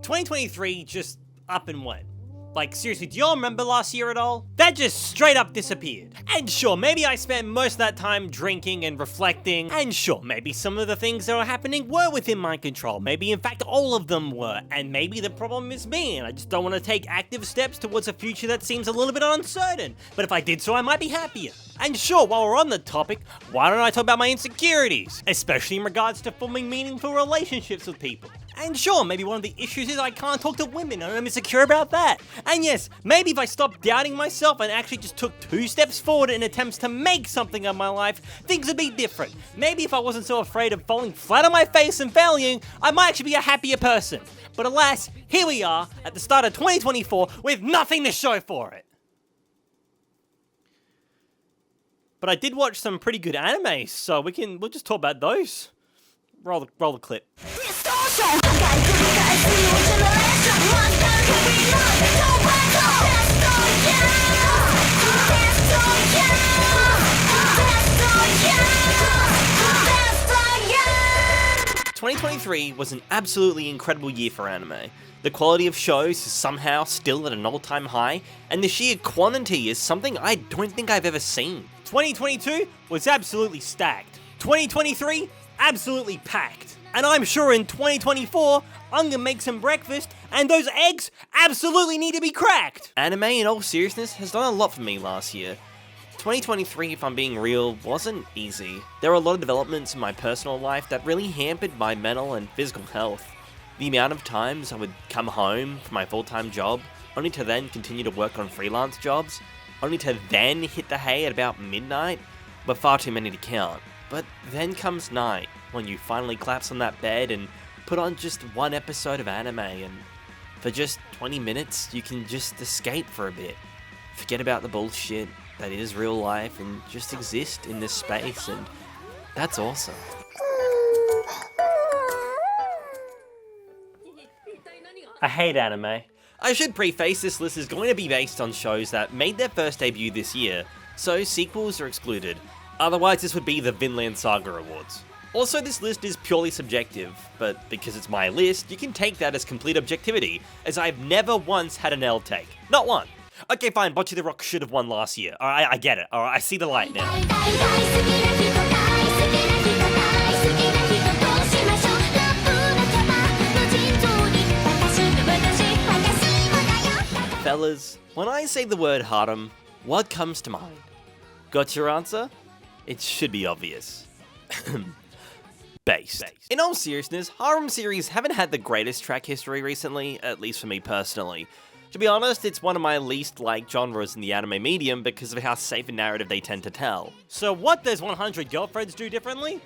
2023 just up and went. Like, seriously, do y'all remember last year at all? That just straight up disappeared. And sure, maybe I spent most of that time drinking and reflecting, and sure, maybe some of the things that were happening were within my control. Maybe, in fact, all of them were, and maybe the problem is me, and I just don't want to take active steps towards a future that seems a little bit uncertain. But if I did so, I might be happier. And sure, while we're on the topic, why don't I talk about my insecurities? Especially in regards to forming meaningful relationships with people. And sure, maybe one of the issues is I can't talk to women and I'm insecure about that. And yes, maybe if I stopped doubting myself and actually just took 2 steps forward in attempts to make something of my life, things would be different. Maybe if I wasn't so afraid of falling flat on my face and failing, I might actually be a happier person. But alas, here we are at the start of 2024 with nothing to show for it. But I did watch some pretty good anime, so we'll just talk about those. Roll the clip. "2023 was an absolutely incredible year for anime. The quality of shows is somehow still at an all-time high, and the sheer quantity is something I don't think I've ever seen. 2022 was absolutely stacked. 2023, absolutely packed. And I'm sure in 2024, I'm gonna make some breakfast, and those eggs absolutely need to be cracked." Anime, in all seriousness, has done a lot for me last year. 2023, if I'm being real, wasn't easy. There were a lot of developments in my personal life that really hampered my mental and physical health. The amount of times I would come home from my full-time job, only to then continue to work on freelance jobs, only to then hit the hay at about midnight, were far too many to count. But then comes night, when you finally collapse on that bed and put on just one episode of anime, and for just 20 minutes, you can just escape for a bit. Forget about the bullshit that is real life and just exist in this space, and that's awesome. I hate anime. I should preface this list is going to be based on shows that made their first debut this year, so sequels are excluded. Otherwise, this would be the Vinland Saga Awards. Also, this list is purely subjective, but because it's my list, you can take that as complete objectivity, as I've never once had an L take. Not one. Okay, fine, Bocce the Rock should have won last year. Alright, I get it. Alright, I see the light now. Fellas, when I say the word harem, what comes to mind? Got your answer? It should be obvious. Based. In all seriousness, harem series haven't had the greatest track history recently, at least for me personally. To be honest, it's one of my least liked genres in the anime medium because of how safe a narrative they tend to tell. So what does 100 Girlfriends do differently?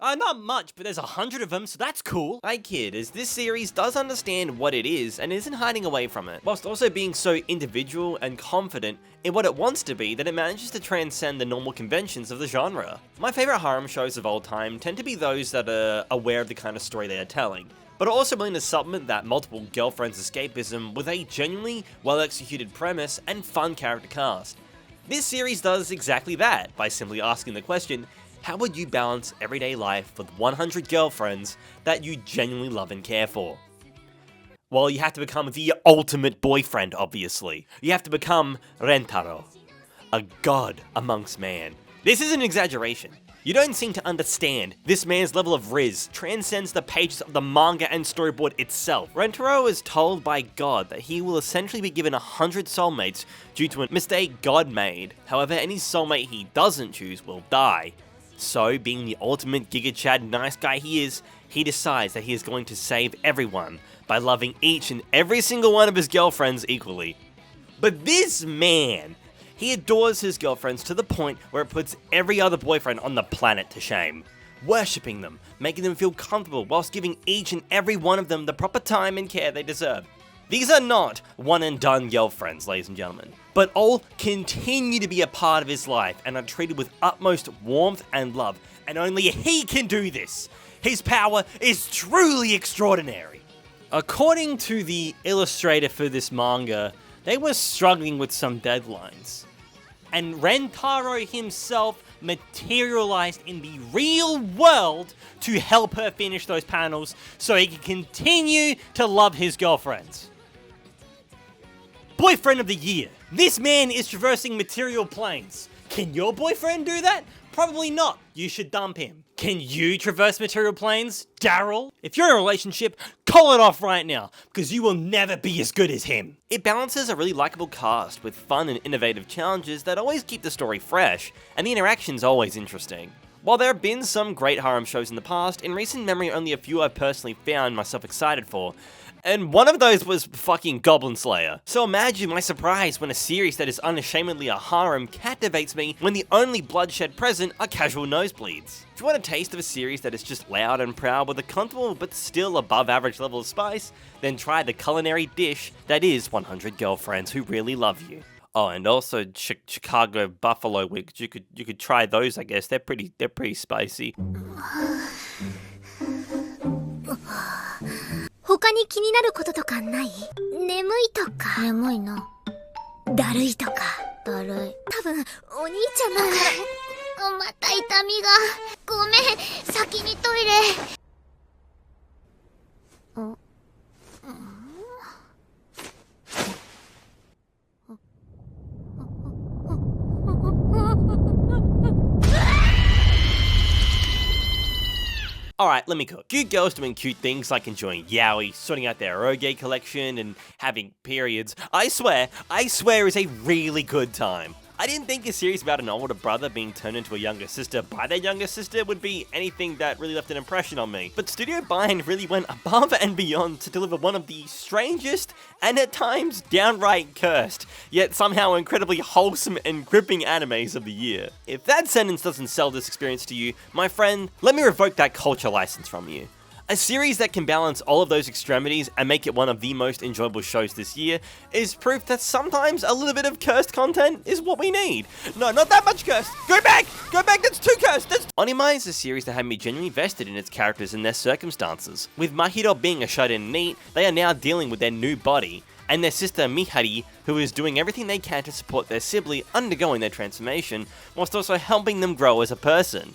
Not much, but there's 100 of them, so that's cool. I kid, as this series does understand what it is and isn't hiding away from it, whilst also being so individual and confident in what it wants to be that it manages to transcend the normal conventions of the genre. My favourite harem shows of all time tend to be those that are aware of the kind of story they are telling, but are also willing to supplement that multiple girlfriends escapism with a genuinely well-executed premise and fun character cast. This series does exactly that, by simply asking the question, how would you balance everyday life with 100 girlfriends that you genuinely love and care for? Well, you have to become the ultimate boyfriend, obviously. You have to become Rentaro, a god amongst man. This is an exaggeration. You don't seem to understand. This man's level of riz transcends the pages of the manga and storyboard itself. Rentaro is told by God that he will essentially be given 100 soulmates due to a mistake God made. However, any soulmate he doesn't choose will die. So, being the ultimate Giga Chad nice guy he is, he decides that he is going to save everyone by loving each and every single one of his girlfriends equally. But this man, he adores his girlfriends to the point where it puts every other boyfriend on the planet to shame, worshipping them, making them feel comfortable whilst giving each and every one of them the proper time and care they deserve. These are not one and done girlfriends, ladies and gentlemen, but all continue to be a part of his life and are treated with utmost warmth and love, and only he can do this. His power is truly extraordinary. According to the illustrator for this manga, they were struggling with some deadlines, and Rentaro himself materialized in the real world to help her finish those panels so he can continue to love his girlfriends. Boyfriend of the year. This man is traversing material planes. Can your boyfriend do that? Probably not. You should dump him. Can you traverse material planes, Daryl? If you're in a relationship, call it off right now, because you will never be as good as him. It balances a really likable cast with fun and innovative challenges that always keep the story fresh, and the interaction's always interesting. While there have been some great harem shows in the past, in recent memory only a few I've personally found myself excited for. And one of those was fucking Goblin Slayer. So imagine my surprise when a series that is unashamedly a harem captivates me when the only bloodshed present are casual nosebleeds. If you want a taste of a series that is just loud and proud with a comfortable but still above average level of spice, then try the culinary dish that is 100 Girlfriends Who Really Love You. Oh, and also Chicago buffalo wings. You could try those, I guess. They're pretty spicy. 他に気になることとかない？眠いとか。眠いな。だるいとか。だるい。多分お兄ちゃんだから。また痛みが。ごめん、先にトイレ。Alright, let me cook. Cute girls doing cute things like enjoying yaoi, sorting out their eroge collection, and having periods. I swear is a really good time. I didn't think a series about an older brother being turned into a younger sister by their younger sister would be anything that really left an impression on me. But Studio Bind really went above and beyond to deliver one of the strangest, and at times downright cursed, yet somehow incredibly wholesome and gripping animes of the year. If that sentence doesn't sell this experience to you, my friend, let me revoke that culture license from you. A series that can balance all of those extremities and make it one of the most enjoyable shows this year is proof that sometimes a little bit of cursed content is what we need. No, not that much cursed. Go back, that's too cursed. ONIMAI is a series that had me genuinely vested in its characters and their circumstances. With Mahiro being a shut-in NEET, they are now dealing with their new body, and their sister Mihari, who is doing everything they can to support their sibling undergoing their transformation, whilst also helping them grow as a person.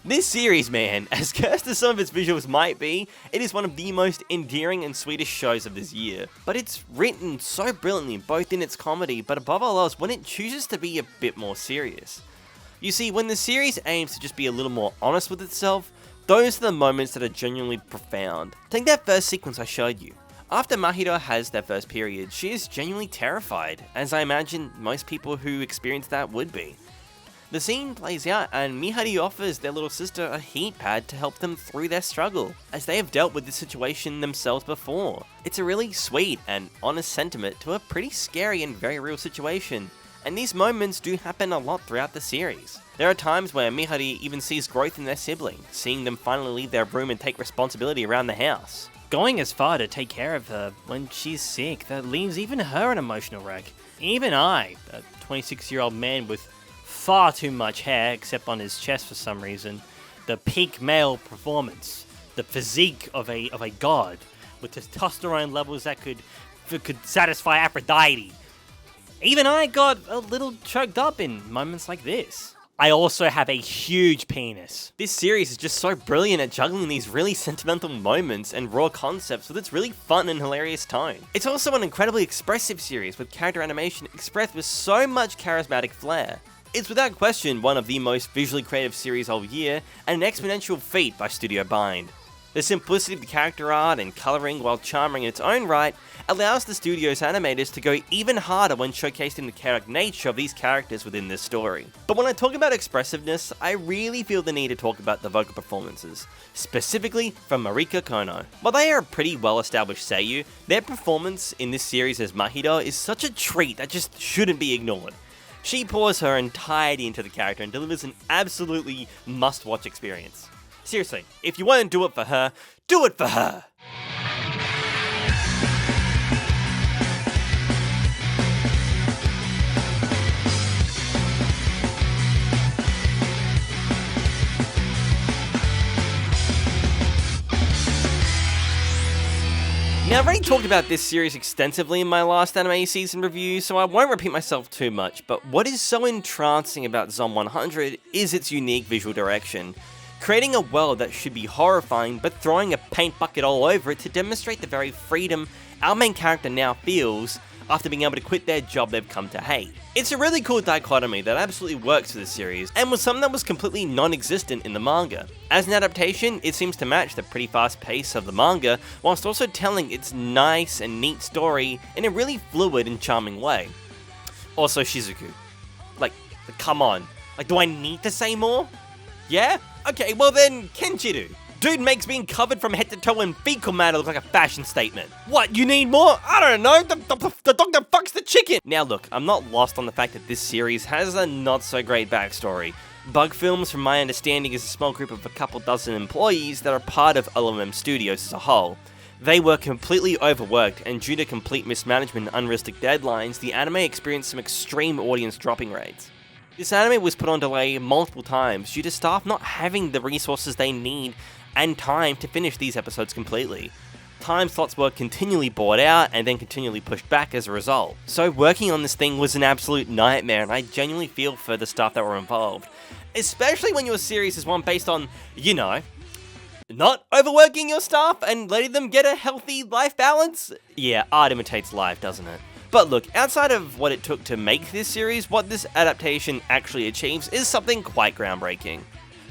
This series, man, as cursed as some of its visuals might be, it is one of the most endearing and sweetest shows of this year. But it's written so brilliantly, both in its comedy, but above all else, when it chooses to be a bit more serious. You see, when the series aims to just be a little more honest with itself, those are the moments that are genuinely profound. Take that first sequence I showed you. After Mahiro has their first period, she is genuinely terrified, as I imagine most people who experience that would be. The scene plays out and Mihari offers their little sister a heat pad to help them through their struggle, as they have dealt with this situation themselves before. It's a really sweet and honest sentiment to a pretty scary and very real situation, and these moments do happen a lot throughout the series. There are times where Mihari even sees growth in their sibling, seeing them finally leave their room and take responsibility around the house. Going as far to take care of her when she's sick, that leaves even her an emotional wreck. Even I, a 26-year-old man with far too much hair, except on his chest for some reason, the peak male performance, the physique of a god, with testosterone levels that could satisfy Aphrodite. Even I got a little choked up in moments like this. I also have a huge penis. This series is just so brilliant at juggling these really sentimental moments and raw concepts with its really fun and hilarious tone. It's also an incredibly expressive series with character animation expressed with so much charismatic flair. It's without question one of the most visually creative series of the year, and an exponential feat by Studio Bind. The simplicity of the character art and colouring, while charming in its own right, allows the studio's animators to go even harder when showcasing the chaotic nature of these characters within this story. But when I talk about expressiveness, I really feel the need to talk about the vocal performances, specifically from Marika Kono. While they are a pretty well-established seiyuu, their performance in this series as Mahiro is such a treat that just shouldn't be ignored. She pours her entirety into the character and delivers an absolutely must-watch experience. Seriously, if you want to do it for her, do it for her! Now, already talked about this series extensively in my last anime season review, so I won't repeat myself too much, but what is so entrancing about Zom 100 is its unique visual direction. Creating a world that should be horrifying, but throwing a paint bucket all over it to demonstrate the very freedom our main character now feels after being able to quit their job they've come to hate. It's a really cool dichotomy that absolutely works for the series, and was something that was completely non-existent in the manga. As an adaptation, it seems to match the pretty fast pace of the manga, whilst also telling its nice and neat story in a really fluid and charming way. Also Shizuku. Like, come on. Like, do I need to say more? Yeah? Okay, well then, Kenjiro. Dude makes being covered from head to toe in fecal matter look like a fashion statement. What, you need more? I don't know, the dog that fucks the chicken! Now look, I'm not lost on the fact that this series has a not so great backstory. Bug Films, from my understanding, is a small group of a couple dozen employees that are part of LMM Studios as a whole. They were completely overworked, and due to complete mismanagement and unrealistic deadlines, the anime experienced some extreme audience dropping rates. This anime was put on delay multiple times due to staff not having the resources they need and time to finish these episodes completely. Time slots were continually bought out and then continually pushed back as a result. So working on this thing was an absolute nightmare, and I genuinely feel for the staff that were involved. Especially when your series is one based on, you know, not overworking your staff and letting them get a healthy life balance. Yeah, art imitates life, doesn't it? But look, outside of what it took to make this series, what this adaptation actually achieves is something quite groundbreaking.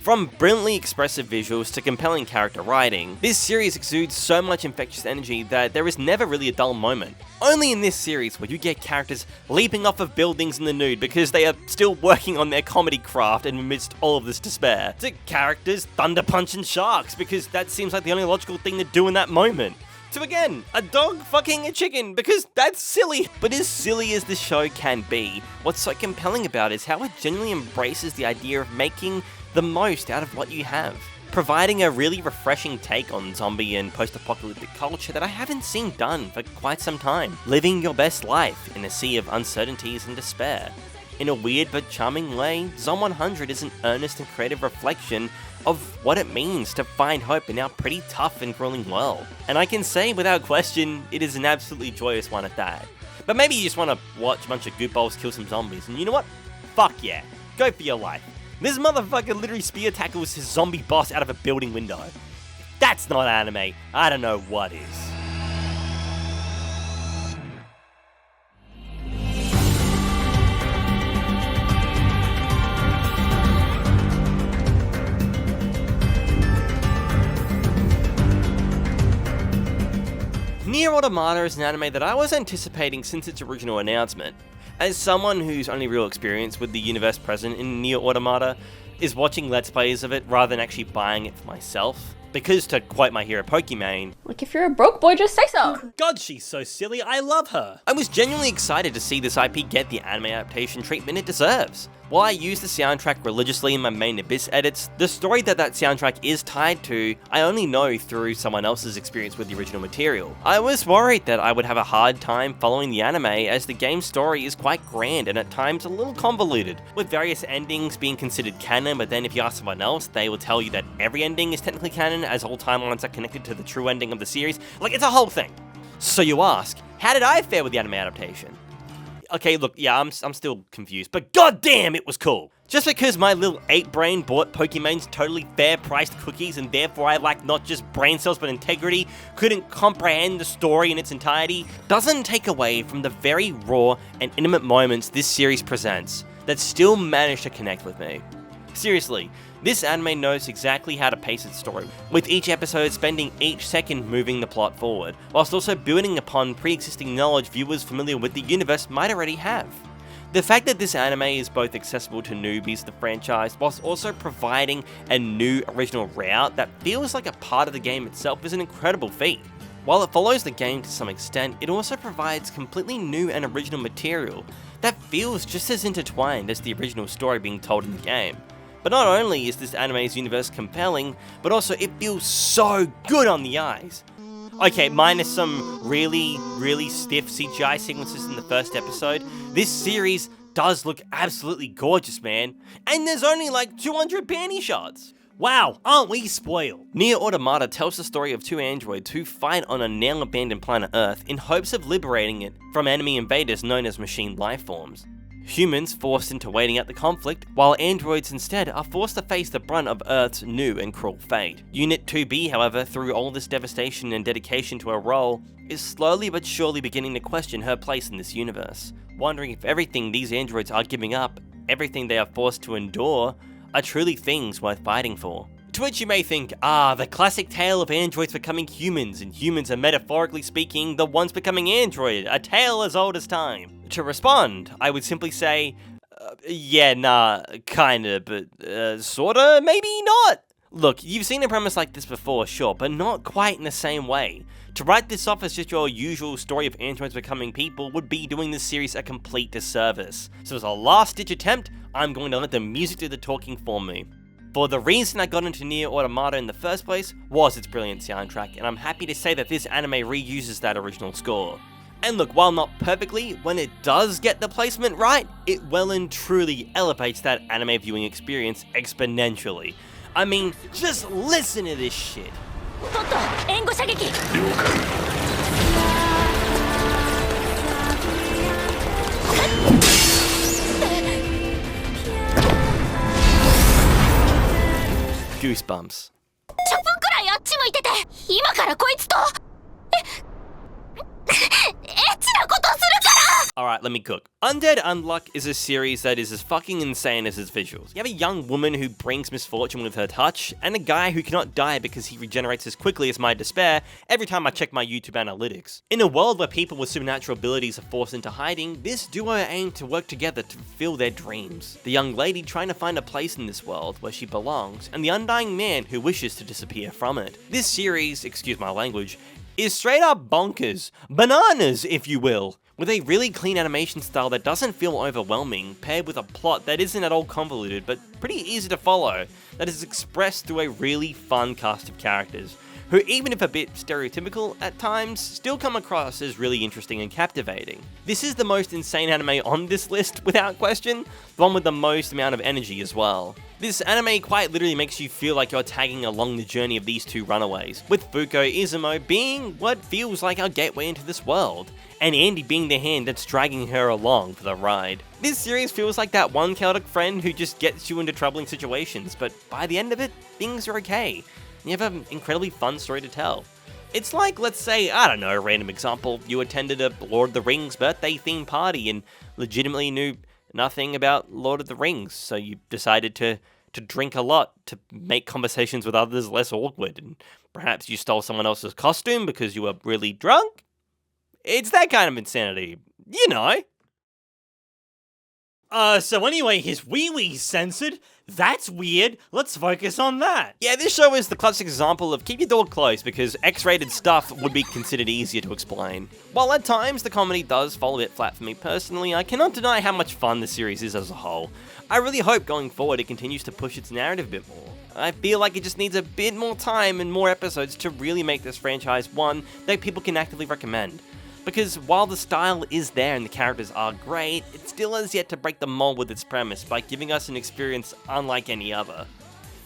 From brilliantly expressive visuals to compelling character writing, this series exudes so much infectious energy that there is never really a dull moment. Only in this series will you get characters leaping off of buildings in the nude because they are still working on their comedy craft amidst all of this despair, to characters thunder punching sharks because that seems like the only logical thing to do in that moment. To again, a dog fucking a chicken because that's silly. But as silly as the show can be, what's so compelling about it is how it genuinely embraces the idea of making the most out of what you have, providing a really refreshing take on zombie and post-apocalyptic culture that I haven't seen done for quite some time. Living your best life in a sea of uncertainties and despair. In a weird but charming way, Zom 100 is an earnest and creative reflection of what it means to find hope in our pretty tough and grueling world. And I can say without question, it is an absolutely joyous one at that. But maybe you just want to watch a bunch of goofballs kill some zombies, and you know what? Fuck yeah, go for your life. This motherfucker literally spear tackles his zombie boss out of a building window. If that's not anime, I don't know what is. Nier Automata is an anime that I was anticipating since its original announcement. As someone whose only real experience with the universe present in Nier Automata is watching Let's Plays of it rather than actually buying it for myself, because to quote my hero Pokimane, like if you're a broke boy, just say so. God, she's so silly, I love her. I was genuinely excited to see this IP get the anime adaptation treatment it deserves. While I use the soundtrack religiously in my main Abyss edits, the story that soundtrack is tied to, I only know through someone else's experience with the original material. I was worried that I would have a hard time following the anime as the game's story is quite grand and at times a little convoluted, with various endings being considered canon, but then if you ask someone else, they will tell you that every ending is technically canon as all timelines are connected to the true ending of the series. Like, it's a whole thing. So you ask, how did I fare with the anime adaptation? Okay, look, yeah, I'm still confused, but goddamn, it was cool. Just because my little 8-brain bought Pokimane's totally fair-priced cookies and therefore I lack not just brain cells but integrity, couldn't comprehend the story in its entirety, doesn't take away from the very raw and intimate moments this series presents that still manage to connect with me. Seriously, this anime knows exactly how to pace its story, with each episode spending each second moving the plot forward, whilst also building upon pre-existing knowledge viewers familiar with the universe might already have. The fact that this anime is both accessible to newbies to the franchise, whilst also providing a new original route that feels like a part of the game itself is an incredible feat. While it follows the game to some extent, it also provides completely new and original material that feels just as intertwined as the original story being told in the game. But not only is this anime's universe compelling, but also it feels so good on the eyes. Okay, minus some really stiff CGI sequences in the first episode, this series does look absolutely gorgeous, man. And there's only like 200 panty shots. Wow, aren't we spoiled? Nier Automata tells the story of two androids who fight on a now-abandoned planet Earth in hopes of liberating it from enemy invaders known as machine lifeforms. Humans forced into waiting out the conflict, while androids instead are forced to face the brunt of Earth's new and cruel fate. Unit 2B, however, through all this devastation and dedication to her role, is slowly but surely beginning to question her place in this universe, wondering if everything these androids are giving up, everything they are forced to endure, are truly things worth fighting for. To which you may think, the classic tale of androids becoming humans, and humans are metaphorically speaking the ones becoming android, a tale as old as time. To respond, I would simply say, yeah, nah, kinda, but sorta, maybe not. Look, you've seen a premise like this before, sure, but not quite in the same way. To write this off as just your usual story of androids becoming people would be doing this series a complete disservice. So as a last-ditch attempt, I'm going to let the music do the talking for me. For the reason I got into Nier Automata in the first place was its brilliant soundtrack, and I'm happy to say that this anime reuses that original score. And look, while not perfectly, when it does get the placement right, it well and truly elevates that anime viewing experience exponentially. I mean, just listen to this shit. Goosebumps. Alright, let me cook. Undead Unluck is a series that is as fucking insane as its visuals. You have a young woman who brings misfortune with her touch, and a guy who cannot die because he regenerates as quickly as my despair every time I check my YouTube analytics. In a world where people with supernatural abilities are forced into hiding, this duo aim to work together to fulfill their dreams. The young lady trying to find a place in this world where she belongs, and the undying man who wishes to disappear from it. This series, excuse my language, is straight up bonkers. Bananas, if you will. With a really clean animation style that doesn't feel overwhelming, paired with a plot that isn't at all convoluted, but pretty easy to follow, that is expressed through a really fun cast of characters, who even if a bit stereotypical at times, still come across as really interesting and captivating. This is the most insane anime on this list, without question, the one with the most amount of energy as well. This anime quite literally makes you feel like you're tagging along the journey of these two runaways, with Fuko Izumo being what feels like our gateway into this world, and Andy being the hand that's dragging her along for the ride. This series feels like that one chaotic friend who just gets you into troubling situations, but by the end of it, things are okay. You have an incredibly fun story to tell. It's like, let's say, I don't know, a random example, you attended a Lord of the Rings birthday themed party and legitimately knew nothing about Lord of the Rings, so you decided to drink a lot to make conversations with others less awkward, and perhaps you stole someone else's costume because you were really drunk? It's that kind of insanity, you know. So anyway, his wee-wee censored? That's weird. Let's focus on that. Yeah, this show is the classic example of keep your door closed because X-rated stuff would be considered easier to explain. While at times the comedy does fall a bit flat for me personally, I cannot deny how much fun the series is as a whole. I really hope going forward it continues to push its narrative a bit more. I feel like it just needs a bit more time and more episodes to really make this franchise one that people can actively recommend. Because while the style is there and the characters are great, it still has yet to break the mold with its premise by giving us an experience unlike any other.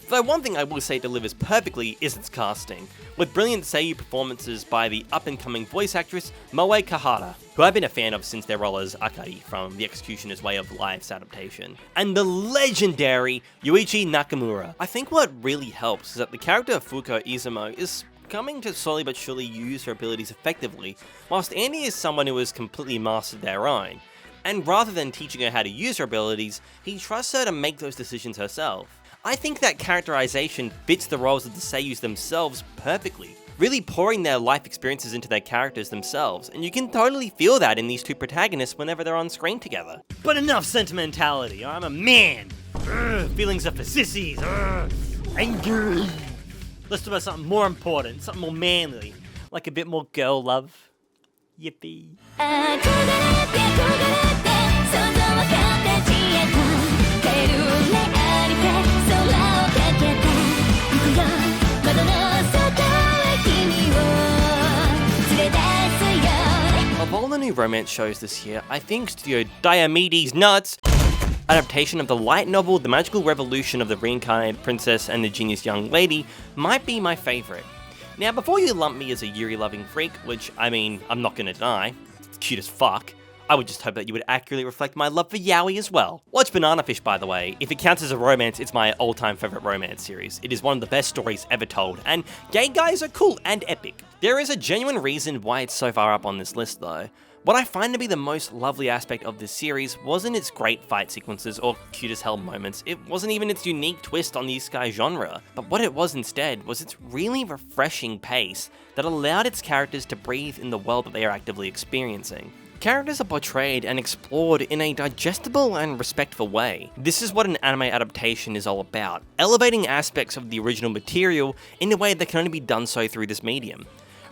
Though one thing I will say delivers perfectly is its casting, with brilliant seiyuu performances by the up-and-coming voice actress Moe Kahara, who I've been a fan of since their role as Akari from The Executioner's Way of Life's adaptation, and the legendary Yuichi Nakamura. I think what really helps is that the character of Fuko Izumo is coming to slowly but surely use her abilities effectively, whilst Andy is someone who has completely mastered their own. And rather than teaching her how to use her abilities, he trusts her to make those decisions herself. I think that characterization fits the roles of the seiyus themselves perfectly, really pouring their life experiences into their characters themselves, and you can totally feel that in these two protagonists whenever they're on screen together. But enough sentimentality, I'm a man! Feelings are for sissies! Anger! Let's talk about something more important, something more manly, like a bit more girl love. Yippee. Of all the new romance shows this year, I think Studio Diomedes Nuts adaptation of the light novel The Magical Revolution of the Reincarnated Princess and the Genius Young Lady might be my favourite. Now, before you lump me as a Yuri-loving freak, which, I mean, I'm not gonna deny, it's cute as fuck, I would just hope that you would accurately reflect my love for yaoi as well. Watch Banana Fish, by the way. If it counts as a romance, it's my all-time favourite romance series. It is one of the best stories ever told, and gay guys are cool and epic. There is a genuine reason why it's so far up on this list though. What I find to be the most lovely aspect of this series wasn't its great fight sequences or cute as hell moments, it wasn't even its unique twist on the isekai genre, but what it was instead was its really refreshing pace that allowed its characters to breathe in the world that they are actively experiencing. Characters are portrayed and explored in a digestible and respectful way. This is what an anime adaptation is all about, elevating aspects of the original material in a way that can only be done so through this medium.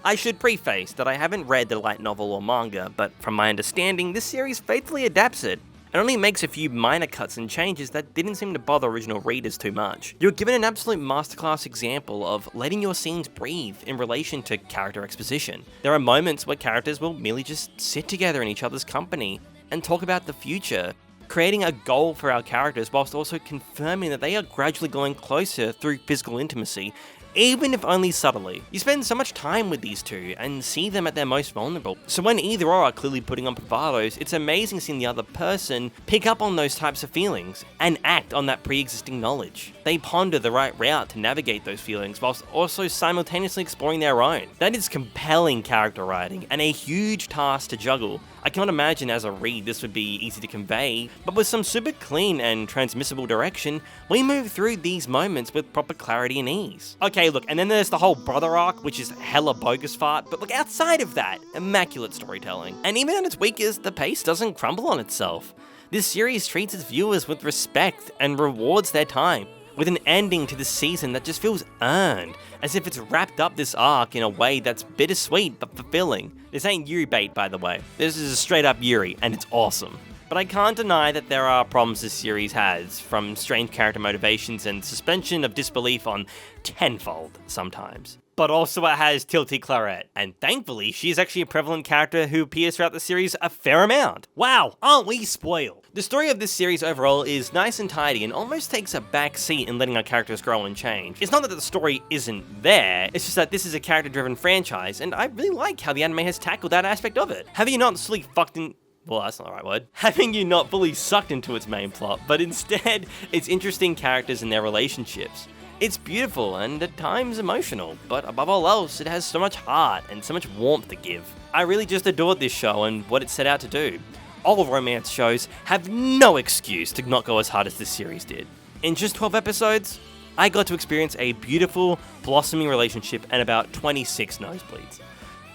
I should preface that I haven't read the light novel or manga, but from my understanding, this series faithfully adapts it, and only makes a few minor cuts and changes that didn't seem to bother original readers too much. You're given an absolute masterclass example of letting your scenes breathe in relation to character exposition. There are moments where characters will merely just sit together in each other's company and talk about the future, creating a goal for our characters whilst also confirming that they are gradually going closer through physical intimacy, even if only subtly. You spend so much time with these two and see them at their most vulnerable. So when either or are clearly putting on bravados, it's amazing seeing the other person pick up on those types of feelings and act on that pre-existing knowledge. They ponder the right route to navigate those feelings whilst also simultaneously exploring their own. That is compelling character writing and a huge task to juggle. I cannot imagine as a read this would be easy to convey, but with some super clean and transmissible direction, we move through these moments with proper clarity and ease. Okay, look, and then there's the whole brother arc, which is hella bogus fart, but look, outside of that, immaculate storytelling. And even at its weakest, the pace doesn't crumble on itself. This series treats its viewers with respect and rewards their time, with an ending to the season that just feels earned, as if it's wrapped up this arc in a way that's bittersweet but fulfilling. This ain't Yuri bait, by the way. This is a straight up Yuri, and it's awesome. But I can't deny that there are problems this series has, from strange character motivations and suspension of disbelief on tenfold sometimes. But also it has Tilty Claret, and thankfully she is actually a prevalent character who appears throughout the series a fair amount. Wow, aren't we spoiled? The story of this series overall is nice and tidy and almost takes a back seat in letting our characters grow and change. It's not that the story isn't there, it's just that this is a character-driven franchise, and I really like how the anime has tackled that aspect of it. Having you not fully fucked in... well, that's not the right word. Having you not fully sucked into its main plot, but instead, its interesting characters and their relationships. It's beautiful and at times emotional, but above all else, it has so much heart and so much warmth to give. I really just adored this show and what it set out to do. All romance shows have no excuse to not go as hard as this series did. In just 12 episodes, I got to experience a beautiful, blossoming relationship and about 26 nosebleeds.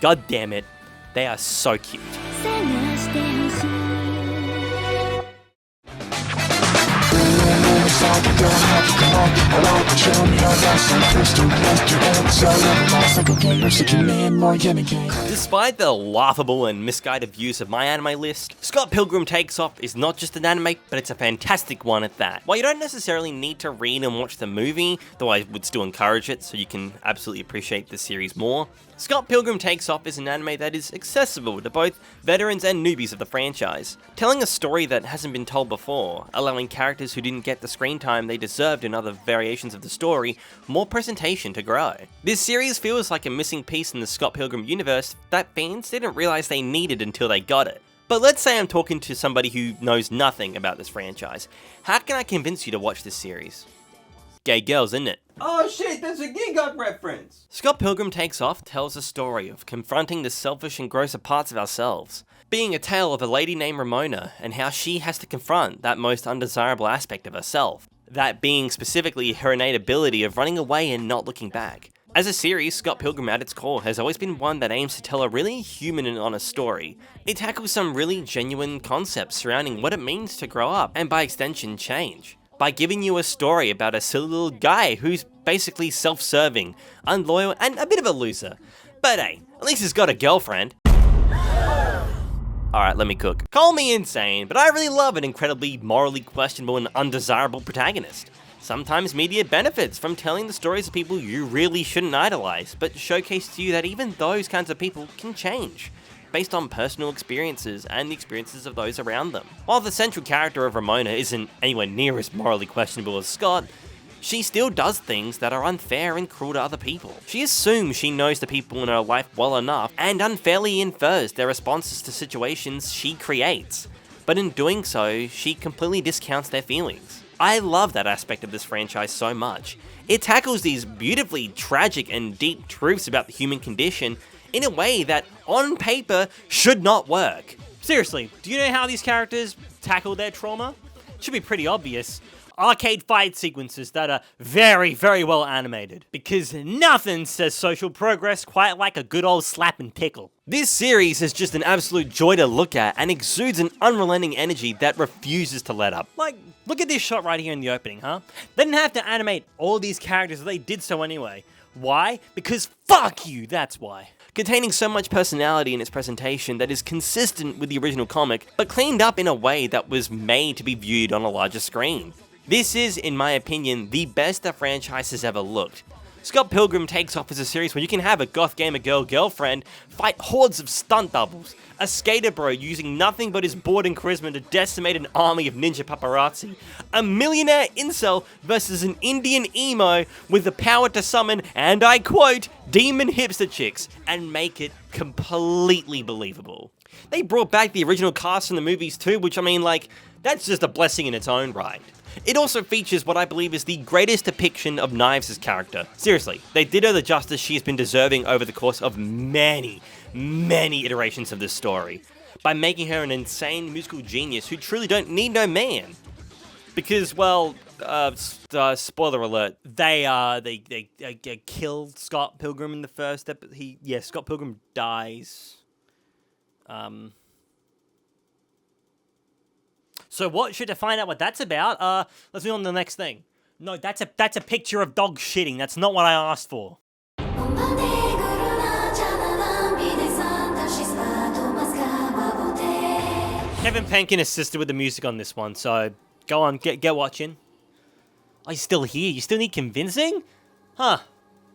God damn it, they are so cute. Despite the laughable and misguided views of my anime list, Scott Pilgrim Takes Off is not just an anime, but it's a fantastic one at that. While you don't necessarily need to read and watch the movie, though I would still encourage it so you can absolutely appreciate the series more, Scott Pilgrim Takes Off is an anime that is accessible to both veterans and newbies of the franchise, telling a story that hasn't been told before, allowing characters who didn't get the screen time they deserved in other variations of the story more presentation to grow. This series feels like a missing piece in the Scott Pilgrim universe that fans didn't realize they needed until they got it. But let's say I'm talking to somebody who knows nothing about this franchise. How can I convince you to watch this series? Gay girls, isn't it? Oh shit, that's a Gigot reference! Scott Pilgrim Takes Off tells a story of confronting the selfish and grosser parts of ourselves, being a tale of a lady named Ramona and how she has to confront that most undesirable aspect of herself, that being specifically her innate ability of running away and not looking back. As a series, Scott Pilgrim at its core has always been one that aims to tell a really human and honest story. It tackles some really genuine concepts surrounding what it means to grow up, and by extension, change, by giving you a story about a silly little guy who's basically self-serving, unloyal, and a bit of a loser. But hey, at least he's got a girlfriend. Alright, let me cook. Call me insane, but I really love an incredibly morally questionable and undesirable protagonist. Sometimes media benefits from telling the stories of people you really shouldn't idolize, but showcase to you that even those kinds of people can change. based on personal experiences and the experiences of those around them. While the central character of Ramona isn't anywhere near as morally questionable as Scott, she still does things that are unfair and cruel to other people. She assumes she knows the people in her life well enough and unfairly infers their responses to situations she creates. But in doing so, she completely discounts their feelings. I love that aspect of this franchise so much. It tackles these beautifully tragic and deep truths about the human condition in a way that, on paper, should not work. Seriously, do you know how these characters tackle their trauma? It should be pretty obvious. Arcade fight sequences that are very, very well animated. Because nothing says social progress quite like a good old slap and tickle. This series is just an absolute joy to look at and exudes an unrelenting energy that refuses to let up. Like, look at this shot right here in the opening, huh? They didn't have to animate all these characters, they did so anyway. Why? Because fuck you, that's why. Containing so much personality in its presentation that is consistent with the original comic, but cleaned up in a way that was made to be viewed on a larger screen. This is, in my opinion, the best the franchise has ever looked. Scott Pilgrim takes off as a series where you can have a goth gamer girl girlfriend fight hordes of stunt doubles, a skater bro using nothing but his board and charisma to decimate an army of ninja paparazzi, a millionaire incel versus an Indian emo with the power to summon, and I quote, demon hipster chicks, and make it completely believable. They brought back the original cast from the movies too, which I mean, like, that's just a blessing in its own right. It also features what I believe is the greatest depiction of Knives' character. Seriously, they did her the justice she has been deserving over the course of many iterations of this story, by making her an insane musical genius who truly don't need no man. Because, well, spoiler alert, they killed Scott Pilgrim in the first episode. Scott Pilgrim dies. So what should I find out what that's about? Let's move on to the next thing. No, that's a picture of dog shitting. That's not what I asked for. Kevin Penkin assisted with the music on this one, so go on, get watching. Are you still here? You still need convincing? Huh.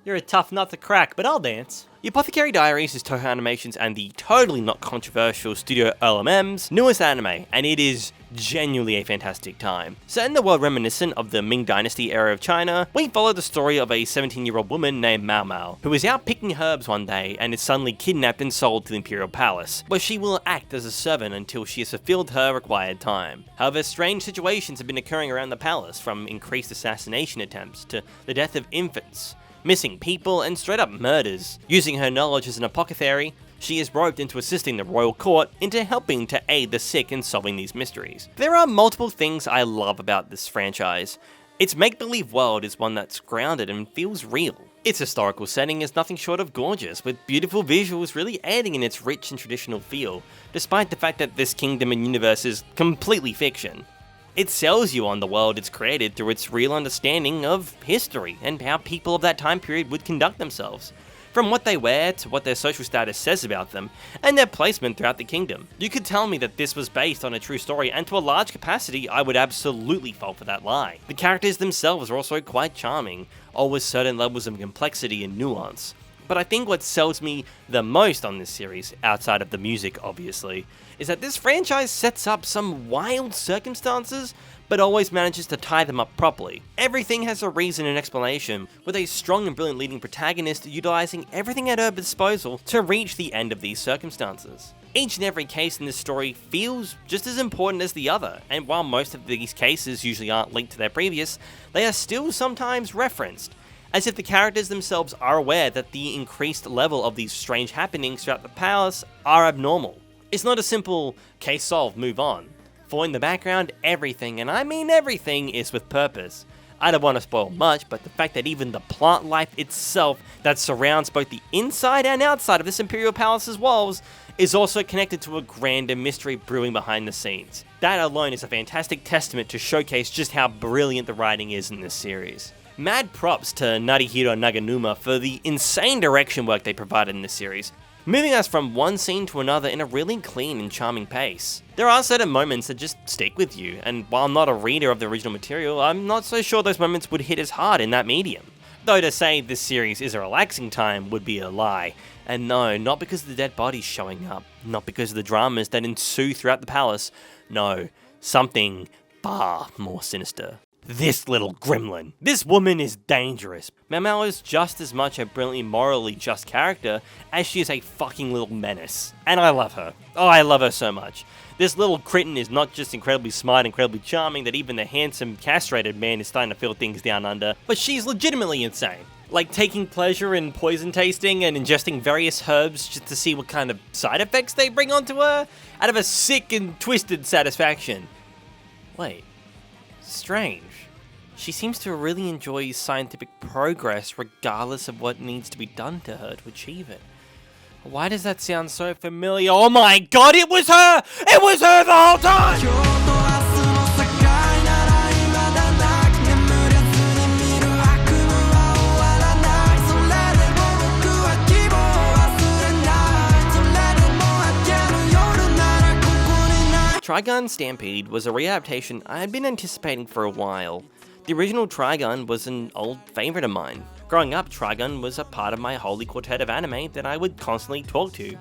You're a tough nut to crack, but I'll dance. The Apothecary Diaries is Toho Animations and the totally not controversial Studio LMM's newest anime, and it is genuinely a fantastic time. Set in the world reminiscent of the Ming Dynasty era of China, we follow the story of a 17-year-old woman named Mao Mao, who is out picking herbs one day and is suddenly kidnapped and sold to the Imperial Palace, where she will act as a servant until she has fulfilled her required time. However, strange situations have been occurring around the palace, from increased assassination attempts to the death of infants, missing people, and straight up murders. Using her knowledge as an apothecary, she is roped into assisting the royal court into helping to aid the sick in solving these mysteries. There are multiple things I love about this franchise. Its make-believe world is one that's grounded and feels real. Its historical setting is nothing short of gorgeous, with beautiful visuals really adding in its rich and traditional feel, despite the fact that this kingdom and universe is completely fiction. It sells you on the world it's created through its real understanding of history and how people of that time period would conduct themselves, from what they wear to what their social status says about them, and their placement throughout the kingdom. You could tell me that this was based on a true story, and to a large capacity I would absolutely fall for that lie. The characters themselves are also quite charming, all with certain levels of complexity and nuance. But I think what sells me the most on this series, outside of the music obviously, is that this franchise sets up some wild circumstances, but always manages to tie them up properly. Everything has a reason and explanation, with a strong and brilliant leading protagonist utilizing everything at her disposal to reach the end of these circumstances. Each and every case in this story feels just as important as the other, and while most of these cases usually aren't linked to their previous, they are still sometimes referenced, as if the characters themselves are aware that the increased level of these strange happenings throughout the palace are abnormal. It's not a simple case solved, move on. For in the background, everything, and I mean everything, is with purpose. I don't want to spoil much, but the fact that even the plant life itself that surrounds both the inside and outside of this Imperial Palace's walls is also connected to a grander mystery brewing behind the scenes. That alone is a fantastic testament to showcase just how brilliant the writing is in this series. Mad props to Narihiro Naganuma for the insane direction work they provided in this series, moving us from one scene to another in a really clean and charming pace. There are certain moments that just stick with you, and while I'm not a reader of the original material, I'm not so sure those moments would hit as hard in that medium. Though to say this series is a relaxing time would be a lie. And no, not because of the dead bodies showing up, not because of the dramas that ensue throughout the palace. No, something far more sinister. This little gremlin. This woman is dangerous. Mao is just as much a brilliantly morally just character as she is a fucking little menace. And I love her. Oh, I love her so much. This little kitten is not just incredibly smart, incredibly charming, that even the handsome, castrated man is starting to feel things down under, but she's legitimately insane. Like taking pleasure in poison tasting and ingesting various herbs just to see what kind of side effects they bring onto her, out of a sick and twisted satisfaction. Wait. Strange. She seems to really enjoy scientific progress regardless of what needs to be done to her to achieve it. Why does that sound so familiar? Oh my god, it was her! It was her the whole time! TRIGUN Stampede was a readaptation I had been anticipating for a while. The original TRIGUN was an old favourite of mine. Growing up, TRIGUN was a part of my holy quartet of anime that I would constantly talk to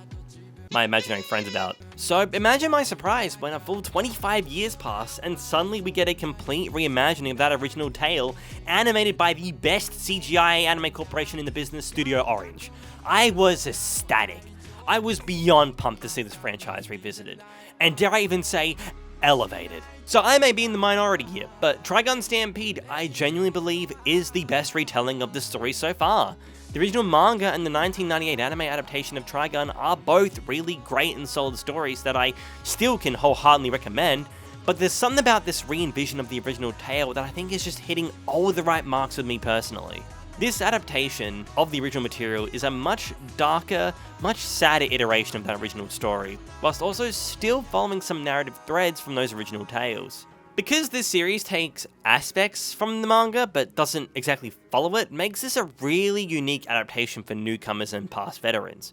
my imaginary friends about. So imagine my surprise when a full 25 years pass and suddenly we get a complete reimagining of that original tale, animated by the best CGI anime corporation in the business, Studio Orange. I was ecstatic. I was beyond pumped to see this franchise revisited, and dare I even say, elevated. So I may be in the minority here, but TRIGUN Stampede, I genuinely believe, is the best retelling of the story so far. The original manga and the 1998 anime adaptation of TRIGUN are both really great and solid stories that I still can wholeheartedly recommend, but there's something about this re-envision of the original tale that I think is just hitting all the right marks with me personally. This adaptation of the original material is a much darker, much sadder iteration of that original story, whilst also still following some narrative threads from those original tales. Because this series takes aspects from the manga but doesn't exactly follow it, makes this a really unique adaptation for newcomers and past veterans.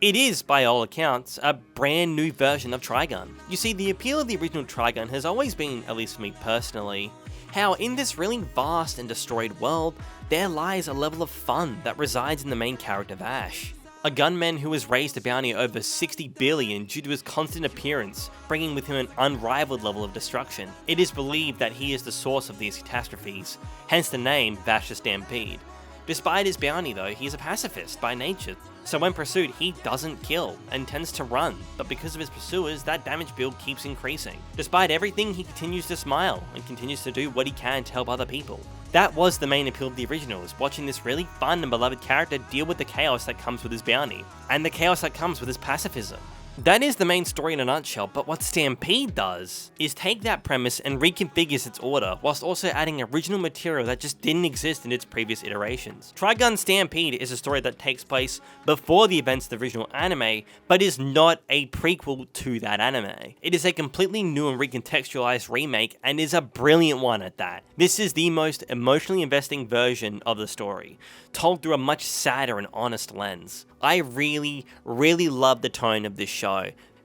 It is, by all accounts, a brand new version of TRIGUN. You see, the appeal of the original TRIGUN has always been, at least for me personally, how in this really vast and destroyed world, there lies a level of fun that resides in the main character Vash. A gunman who has raised a bounty over 60 billion due to his constant appearance, bringing with him an unrivaled level of destruction. It is believed that he is the source of these catastrophes, hence the name Vash the Stampede. Despite his bounty though, he is a pacifist by nature, so when pursued he doesn't kill and tends to run, but because of his pursuers that damage build keeps increasing. Despite everything he continues to smile and continues to do what he can to help other people. That was the main appeal of the originals, watching this really fun and beloved character deal with the chaos that comes with his bounty, and the chaos that comes with his pacifism. That is the main story in a nutshell, but what Stampede does is take that premise and reconfigures its order, whilst also adding original material that just didn't exist in its previous iterations. TRIGUN Stampede is a story that takes place before the events of the original anime, but is not a prequel to that anime. It is a completely new and recontextualized remake, and is a brilliant one at that. This is the most emotionally investing version of the story, told through a much sadder and honest lens. I really love the tone of this show.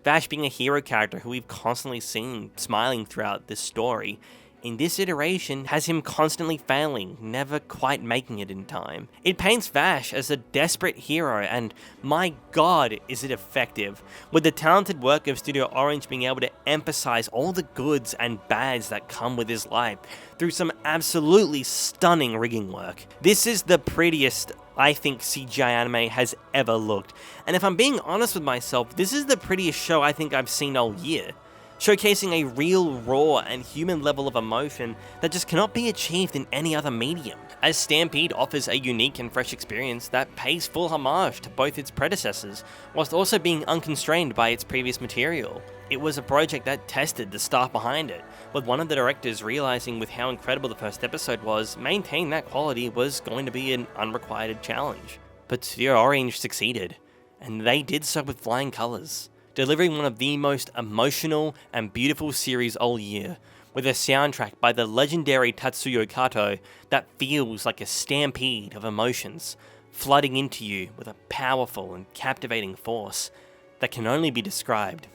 Vash being a hero character who we've constantly seen smiling throughout this story, in this iteration has him constantly failing, never quite making it in time. It paints Vash as a desperate hero, and my god is it effective, with the talented work of Studio Orange being able to emphasize all the goods and bads that come with his life through some absolutely stunning rigging work. This is the prettiest I think CGI anime has ever looked, and if I'm being honest with myself, this is the prettiest show I think I've seen all year, showcasing a real, raw, and human level of emotion that just cannot be achieved in any other medium, as Stampede offers a unique and fresh experience that pays full homage to both its predecessors, whilst also being unconstrained by its previous material. It was a project that tested the staff behind it, with one of the directors realizing with how incredible the first episode was, maintaining that quality was going to be an unrequited challenge. But Studio Orange succeeded, and they did so with flying colours, delivering one of the most emotional and beautiful series all year, with a soundtrack by the legendary Tatsuya Kato that feels like a stampede of emotions, flooding into you with a powerful and captivating force that can only be described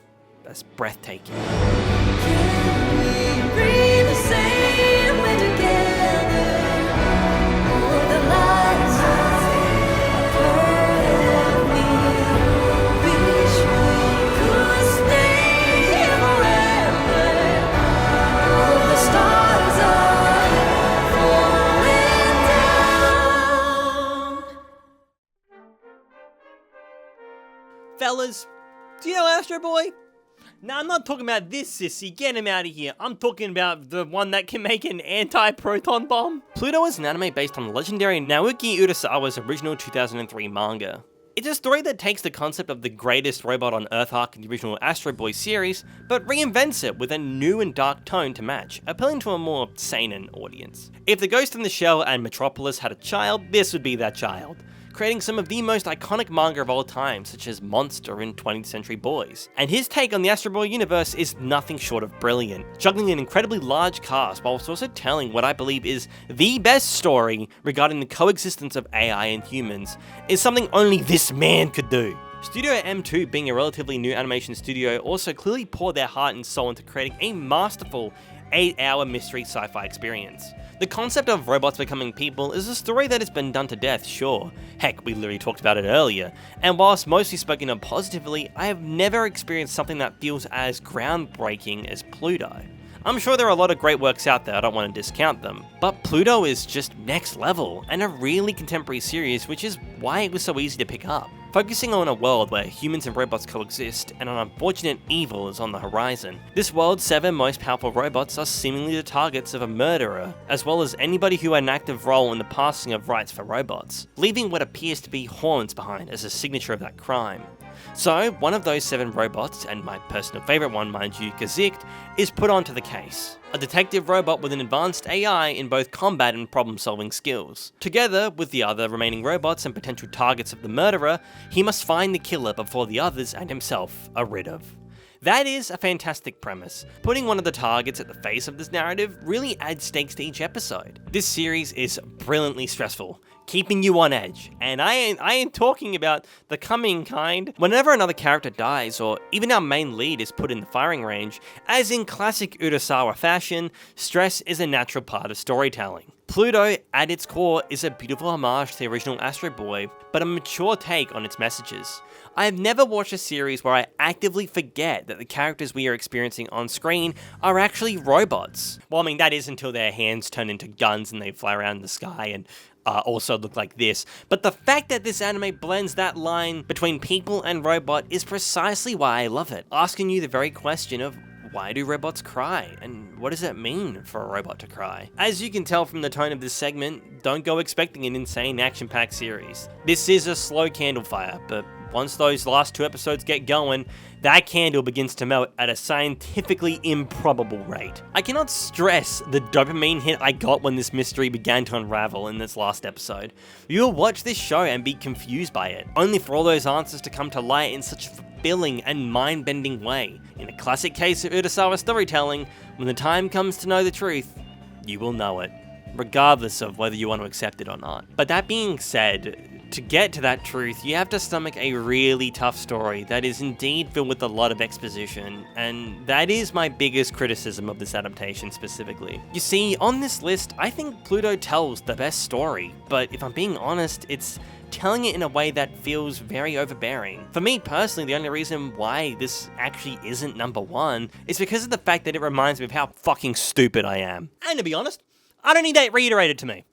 as breathtaking. Can we breathe the same way together? Oh, the light Do you know Astro Boy? Nah, I'm not talking about this sissy, get him out of here. I'm talking about the one that can make an anti-proton bomb. PLUTO is an anime based on legendary Naoki Urasawa's original 2003 manga. It's a story that takes the concept of the greatest robot on Earth arc in the original Astro Boy series, but reinvents it with a new and dark tone to match, appealing to a more seinen audience. If the Ghost in the Shell and Metropolis had a child, this would be that child, creating some of the most iconic manga of all time, such as Monster and 20th Century Boys. And his take on the Astro Boy universe is nothing short of brilliant, juggling an incredibly large cast whilst also telling what I believe is the best story regarding the coexistence of AI and humans, is something only this man could do. Studio M2, being a relatively new animation studio, also clearly poured their heart and soul into creating a masterful 8-hour mystery sci-fi experience. The concept of robots becoming people is a story that has been done to death, sure. Heck, we literally talked about it earlier. And whilst mostly spoken of positively, I have never experienced something that feels as groundbreaking as PLUTO. I'm sure there are a lot of great works out there, I don't want to discount them, but PLUTO is just next level, and a really contemporary series, which is why it was so easy to pick up. Focusing on a world where humans and robots coexist, and an unfortunate evil is on the horizon. This world's 7 most powerful robots are seemingly the targets of a murderer, as well as anybody who had an active role in the passing of rights for robots, leaving what appears to be horns behind as a signature of that crime. So, one of those 7 robots, and my personal favourite one, mind you, Gesicht, is put onto the case. A detective robot with an advanced AI in both combat and problem-solving skills. Together with the other remaining robots and potential targets of the murderer, he must find the killer before the others and himself are rid of. That is a fantastic premise. Putting one of the targets at the face of this narrative really adds stakes to each episode. This series is brilliantly stressful, keeping you on edge, and I ain't talking about the coming kind. Whenever another character dies, or even our main lead is put in the firing range, as in classic Urasawa fashion, stress is a natural part of storytelling. PLUTO, at its core, is a beautiful homage to the original Astro Boy, but a mature take on its messages. I have never watched a series where I actively forget that the characters we are experiencing on screen are actually robots. Well, I mean, that is until their hands turn into guns and they fly around the sky and also look like this. But the fact that this anime blends that line between people and robot is precisely why I love it, asking you the very question of why do robots cry? And what does it mean for a robot to cry? As you can tell from the tone of this segment, don't go expecting an insane action-packed series. This is a slow candle fire, but once those last 2 episodes get going, that candle begins to melt at a scientifically improbable rate. I cannot stress the dopamine hit I got when this mystery began to unravel in this last episode. You'll watch this show and be confused by it, only for all those answers to come to light in such a fulfilling and mind-bending way. In a classic case of Urasawa storytelling, when the time comes to know the truth, you will know it, regardless of whether you want to accept it or not. But that being said, to get to that truth, you have to stomach a really tough story that is indeed filled with a lot of exposition, and that is my biggest criticism of this adaptation specifically. You see, on this list, I think PLUTO tells the best story, but if I'm being honest, it's telling it in a way that feels very overbearing. For me personally, the only reason why this actually isn't number 1 is because of the fact that it reminds me of how fucking stupid I am. And to be honest, I don't need that reiterated to me.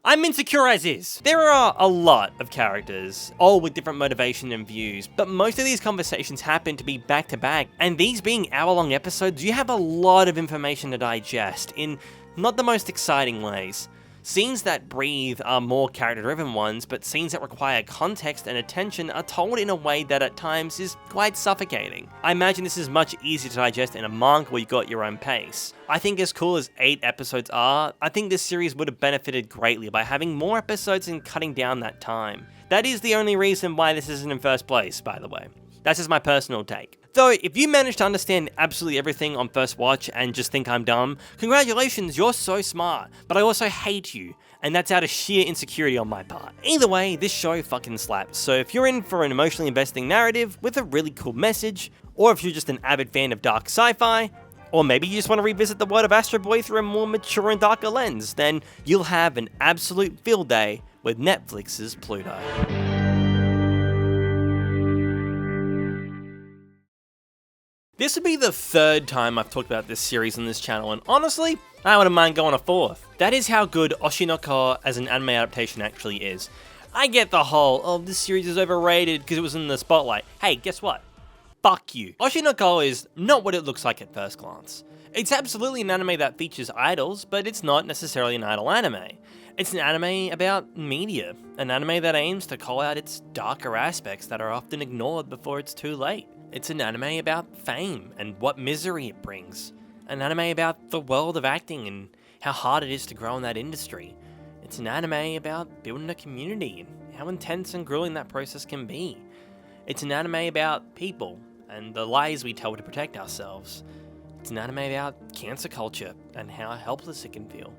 I'm insecure as is. There are a lot of characters, all with different motivation and views, but most of these conversations happen to be back to back, and these being hour-long episodes, you have a lot of information to digest in not the most exciting ways. Scenes that breathe are more character-driven ones, but scenes that require context and attention are told in a way that at times is quite suffocating. I imagine this is much easier to digest in a manga where you got your own pace. I think as cool as 8 episodes are, I think this series would have benefited greatly by having more episodes and cutting down that time. That is the only reason why this isn't in first place, by the way. That's just my personal take. Though, if you manage to understand absolutely everything on first watch and just think I'm dumb, congratulations, you're so smart, but I also hate you, and that's out of sheer insecurity on my part. Either way, this show fucking slaps, so if you're in for an emotionally investing narrative with a really cool message, or if you're just an avid fan of dark sci-fi, or maybe you just want to revisit the world of Astro Boy through a more mature and darker lens, then you'll have an absolute field day with Netflix's PLUTO. This would be the 3rd time I've talked about this series on this channel, and honestly, I wouldn't mind going a 4th. That is how good Oshi No Ko as an anime adaptation actually is. I get the whole, oh, this series is overrated because it was in the spotlight. Hey, guess what? fuck you. Oshi No Ko is not what it looks like at first glance. It's absolutely an anime that features idols, but it's not necessarily an idol anime. It's an anime about media, an anime that aims to call out its darker aspects that are often ignored before it's too late. It's an anime about fame and what misery it brings. An anime about the world of acting and how hard it is to grow in that industry. It's an anime about building a community and how intense and grueling that process can be. It's an anime about people and the lies we tell to protect ourselves. It's an anime about cancer culture and how helpless it can feel.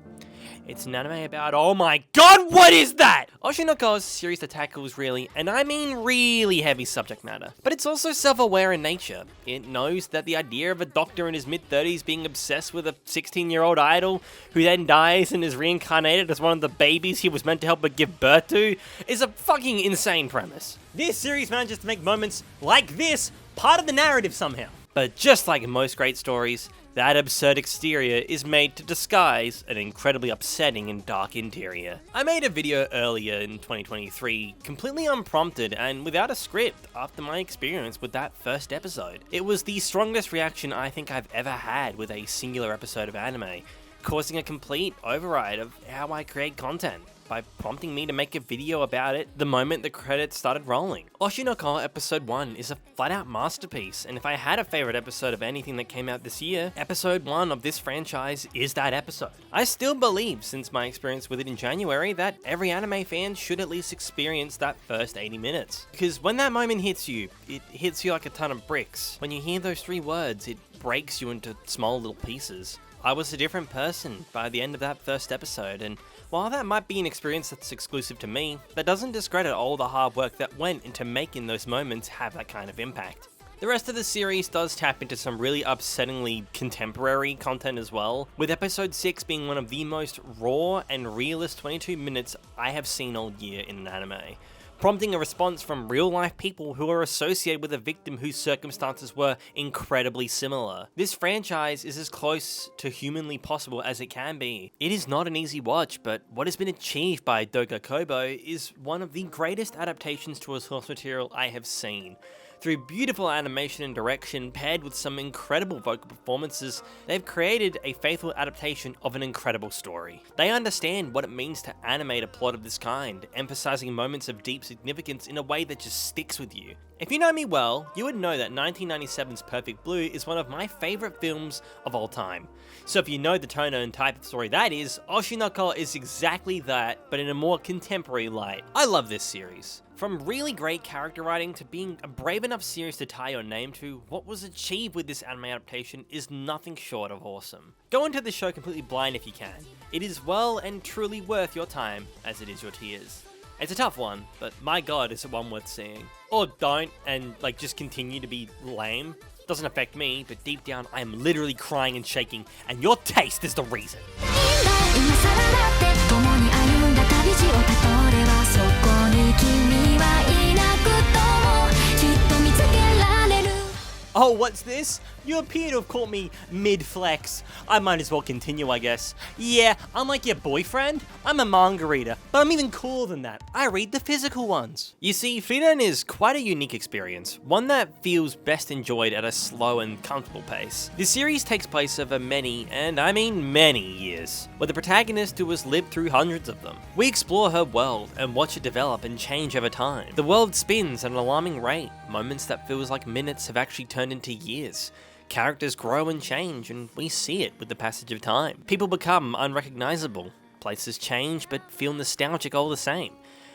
It's an anime about, oh my god, what is that? Oshi No Ko is a series that tackles really, and I mean really heavy subject matter. But it's also self-aware in nature. It knows that the idea of a doctor in his mid-30s being obsessed with a 16-year-old idol who then dies and is reincarnated as one of the babies he was meant to help her give birth to is a fucking insane premise. This series manages to make moments like this part of the narrative somehow. But just like in most great stories, that absurd exterior is made to disguise an incredibly upsetting and dark interior. I made a video earlier in 2023, completely unprompted and without a script after my experience with that first episode. It was the strongest reaction I think I've ever had with a singular episode of anime, causing a complete override of how I create content, by prompting me to make a video about it the moment the credits started rolling. Oshi No Ko Episode 1 is a flat-out masterpiece, and if I had a favorite episode of anything that came out this year, Episode 1 of this franchise is that episode. I still believe, since my experience with it in January, that every anime fan should at least experience that first 80 minutes. Because when that moment hits you, it hits you like a ton of bricks. When you hear those 3 words, it breaks you into small little pieces. I was a different person by the end of that first episode, and while that might be an experience that's exclusive to me, that doesn't discredit all the hard work that went into making those moments have that kind of impact. The rest of the series does tap into some really upsettingly contemporary content as well, with episode 6 being one of the most raw and realist 22 minutes I have seen all year in an anime, prompting a response from real-life people who are associated with a victim whose circumstances were incredibly similar. This franchise is as close to humanly possible as it can be. It is not an easy watch, but what has been achieved by Doga Kobo is one of the greatest adaptations to a source material I have seen. Through beautiful animation and direction paired with some incredible vocal performances, they've created a faithful adaptation of an incredible story. They understand what it means to animate a plot of this kind, emphasizing moments of deep significance in a way that just sticks with you. If you know me well, you would know that 1997's Perfect Blue is one of my favorite films of all time. So if you know the tone and type of story that is, Oshi No Ko is exactly that, but in a more contemporary light. I love this series. From really great character writing to being a brave enough series to tie your name to, what was achieved with this anime adaptation is nothing short of awesome. Go into the show completely blind if you can. It is well and truly worth your time as it is your tears. It's a tough one, but my god is it one worth seeing. Or don't, and just continue to be lame. Doesn't affect me, but deep down I am literally crying and shaking, and your taste is the reason. Oh, what's this? You appear to have caught me mid-flex. I might as well continue, I guess. Yeah, unlike your boyfriend, I'm a manga reader, but I'm even cooler than that. I read the physical ones. You see, Frieren is quite a unique experience, one that feels best enjoyed at a slow and comfortable pace. This series takes place over many, and I mean many, years, with the protagonist who has lived through hundreds of them. We explore her world and watch it develop and change over time. The world spins at an alarming rate. Moments that feels like minutes have actually turned into years. Characters grow and change, and we see it with the passage of time. People become unrecognizable. Places change, but feel nostalgic all the same.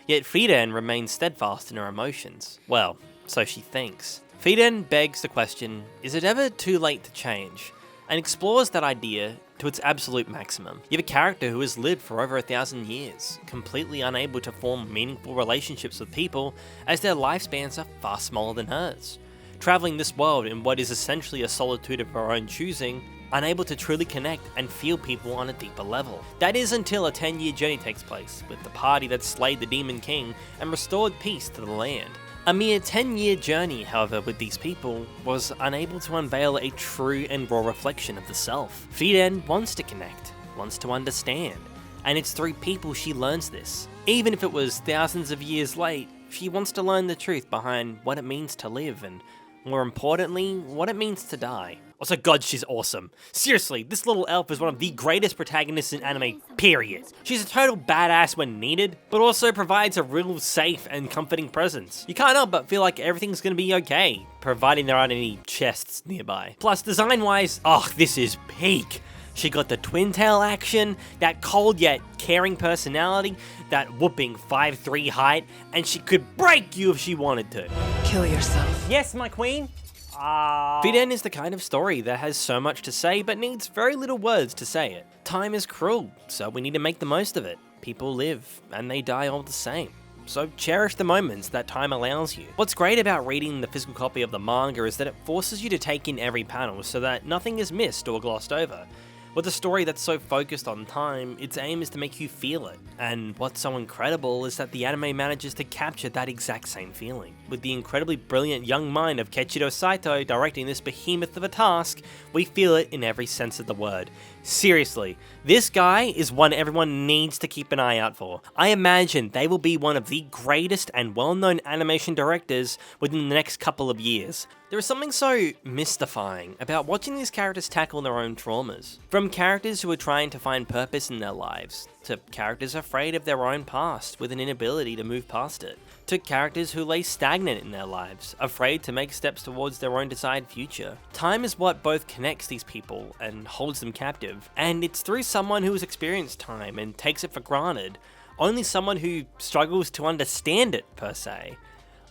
Yet Frieren remains steadfast in her emotions. Well, so she thinks. Frieren begs the question, is it ever too late to change? And explores that idea to its absolute maximum. You have a character who has lived for over 1,000 years, completely unable to form meaningful relationships with people as their lifespans are far smaller than hers. Traveling this world in what is essentially a solitude of her own choosing, unable to truly connect and feel people on a deeper level. That is until a 10-year journey takes place, with the party that slayed the Demon King and restored peace to the land. A mere 10-year journey, however, with these people was unable to unveil a true and raw reflection of the self. Frieren wants to connect, wants to understand, and it's through people she learns this. Even if it was thousands of years late, she wants to learn the truth behind what it means to live and More importantly, what it means to die. Also, God, she's awesome. Seriously, this little elf is one of the greatest protagonists in anime, period. She's a total badass when needed, but also provides a real safe and comforting presence. You can't help but feel like everything's gonna be okay, providing there aren't any chests nearby. Plus, design-wise, oh, this is peak. She got the twin tail action, that cold yet caring personality, that whooping 5'3" height, and she could break you if she wanted to. Kill yourself. Yes, my queen. Frieren is the kind of story that has so much to say but needs very little words to say it. Time is cruel, so we need to make the most of it. People live, and they die all the same. So cherish the moments that time allows you. What's great about reading the physical copy of the manga is that it forces you to take in every panel so that nothing is missed or glossed over. With a story that's so focused on time, its aim is to make you feel it. And what's so incredible is that the anime manages to capture that exact same feeling. With the incredibly brilliant young mind of Keiichiro Saito directing this behemoth of a task, we feel it in every sense of the word. Seriously, this guy is one everyone needs to keep an eye out for. I imagine they will be one of the greatest and well-known animation directors within the next couple of years. There is something so mystifying about watching these characters tackle their own traumas. From characters who are trying to find purpose in their lives, to characters afraid of their own past with an inability to move past it, to characters who lay stagnant in their lives, afraid to make steps towards their own desired future. Time is what both connects these people and holds them captive, and it's through someone who has experienced time and takes it for granted. Only someone who struggles to understand it, per se.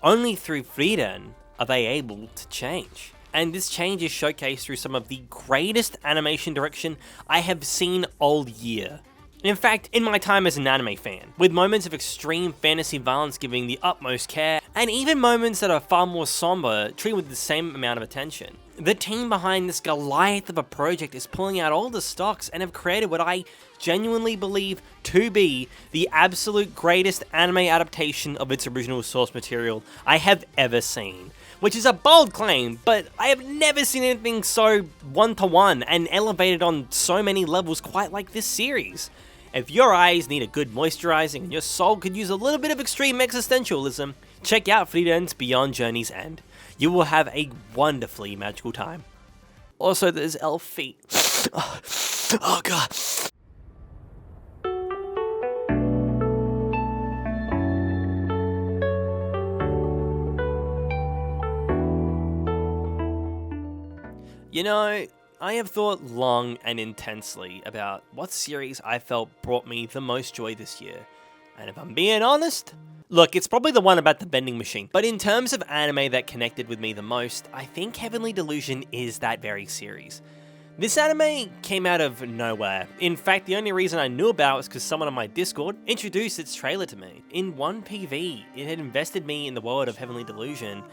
Only through Frieren are they able to change. And this change is showcased through some of the greatest animation direction I have seen all year. In fact, in my time as an anime fan, with moments of extreme fantasy violence giving the utmost care, and even moments that are far more somber treated with the same amount of attention. The team behind this Goliath of a project is pulling out all the stops and have created what I genuinely believe to be the absolute greatest anime adaptation of its original source material I have ever seen. Which is a bold claim, but I have never seen anything so one-to-one and elevated on so many levels quite like this series. If your eyes need a good moisturizing and your soul could use a little bit of extreme existentialism, check out Frieren's Beyond Journey's End. You will have a wonderfully magical time. Also, there's elf feet. Oh god. You know, I have thought long and intensely about what series I felt brought me the most joy this year. And if I'm being honest, look, it's probably the one about the vending machine. But in terms of anime that connected with me the most, I think Heavenly Delusion is that very series. This anime came out of nowhere. In fact, the only reason I knew about it was because someone on my Discord introduced its trailer to me. In one PV, it had invested me in the world of Heavenly Delusion,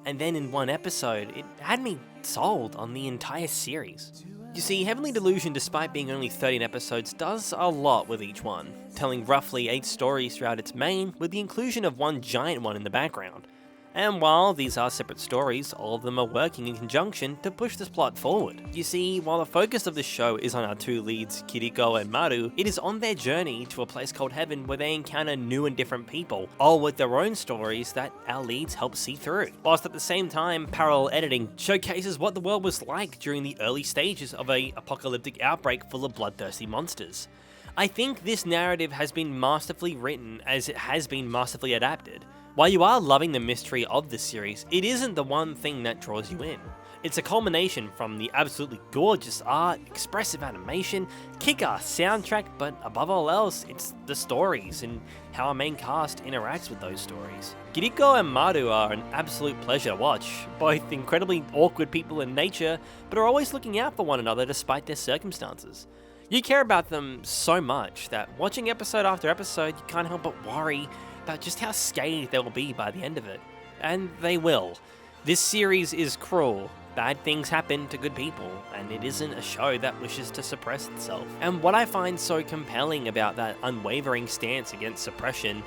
and then in one episode, it had me sold on the entire series. You see, Heavenly Delusion, despite being only 13 episodes, does a lot with each one, telling roughly 8 stories throughout its main, with the inclusion of one giant one in the background. And while these are separate stories, all of them are working in conjunction to push this plot forward. You see, while the focus of the show is on our two leads, Kiriko and Maru, it is on their journey to a place called Heaven where they encounter new and different people, all with their own stories that our leads help see through. Whilst at the same time, parallel editing showcases what the world was like during the early stages of an apocalyptic outbreak full of bloodthirsty monsters. I think this narrative has been masterfully written as it has been masterfully adapted. While you are loving the mystery of this series, it isn't the one thing that draws you in. It's a culmination from the absolutely gorgeous art, expressive animation, kick-ass soundtrack, but above all else, it's the stories and how our main cast interacts with those stories. Kiriko and Maru are an absolute pleasure to watch, both incredibly awkward people in nature, but are always looking out for one another despite their circumstances. You care about them so much that watching episode after episode, you can't help but worry about just how scathed they will be by the end of it. And they will. This series is cruel. Bad things happen to good people, and it isn't a show that wishes to suppress itself. And what I find so compelling about that unwavering stance against suppression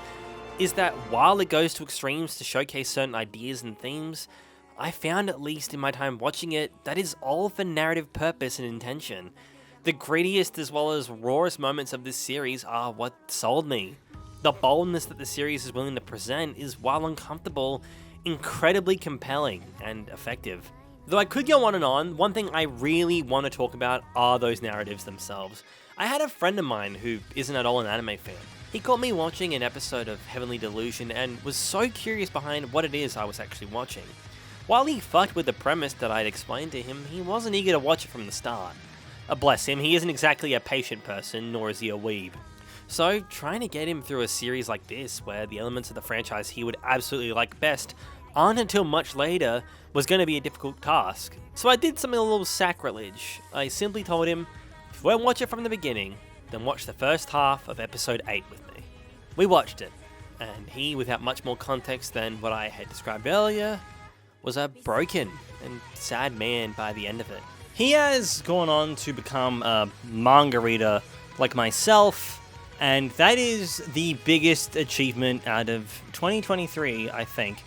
is that while it goes to extremes to showcase certain ideas and themes, I found, at least in my time watching it, that is all for narrative purpose and intention. The grittiest as well as rawest moments of this series are what sold me. The boldness that the series is willing to present is, while uncomfortable, incredibly compelling and effective. Though I could go on and on, one thing I really want to talk about are those narratives themselves. I had a friend of mine who isn't at all an anime fan. He caught me watching an episode of Heavenly Delusion and was so curious behind what it is I was actually watching. While he fucked with the premise that I'd explained to him, he wasn't eager to watch it from the start. Bless him, he isn't exactly a patient person, nor is he a weeb. So, trying to get him through a series like this, where the elements of the franchise he would absolutely like best aren't until much later, was going to be a difficult task. So I did something a little sacrilege. I simply told him, if you won't watch it from the beginning, then watch the first half of episode 8 with me. We watched it, and he, without much more context than what I had described earlier, was a broken and sad man by the end of it. He has gone on to become a manga reader like myself, and that is the biggest achievement out of 2023, I think.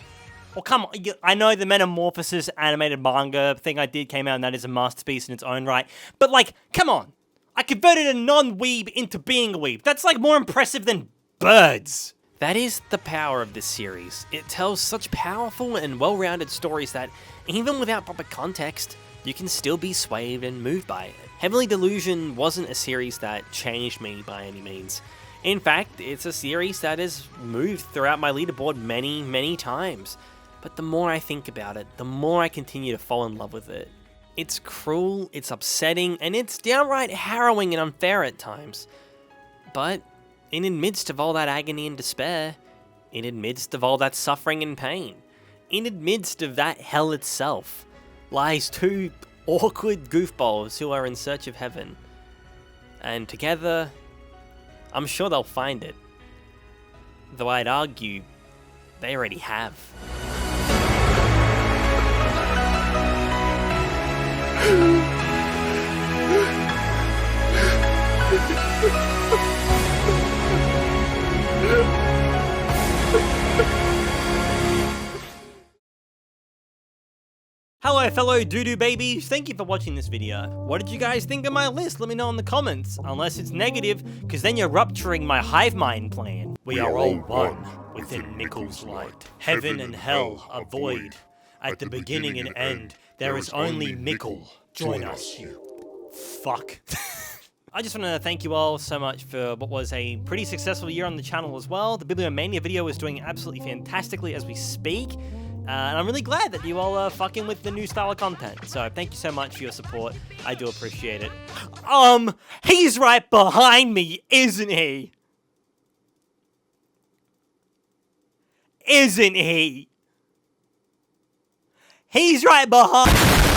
Well, come on, I know the Metamorphosis animated manga thing I did came out, and that is a masterpiece in its own right, but like, come on! I converted a non-weeb into being a weeb. That's like more impressive than birds. That is the power of this series. It tells such powerful and well-rounded stories that, even without proper context, you can still be swayed and moved by it. Heavenly Delusion wasn't a series that changed me by any means. In fact, it's a series that has moved throughout my leaderboard many, many times. But the more I think about it, the more I continue to fall in love with it. It's cruel, it's upsetting, and it's downright harrowing and unfair at times. But in the midst of all that agony and despair, in the midst of all that suffering and pain, in the midst of that hell itself, lies two awkward goofballs who are in search of heaven. And together, I'm sure they'll find it. Though I'd argue, they already have. Hello fellow doo-doo babies, thank you for watching this video. What did you guys think of my list? Let me know in the comments, unless it's negative, because then you're rupturing my hive mind plan. We are all one within Nickel's light. Heaven and hell are void. At the beginning and end, there is only Nickel. Join us, you fuck. I just want to thank you all so much for what was a pretty successful year on the channel as well. The Bibliomania video is doing absolutely fantastically as we speak. And I'm really glad that you all are fucking with the new style of content. So thank you so much for your support. I do appreciate it. He's right behind me, isn't he? Isn't he? He's right behind...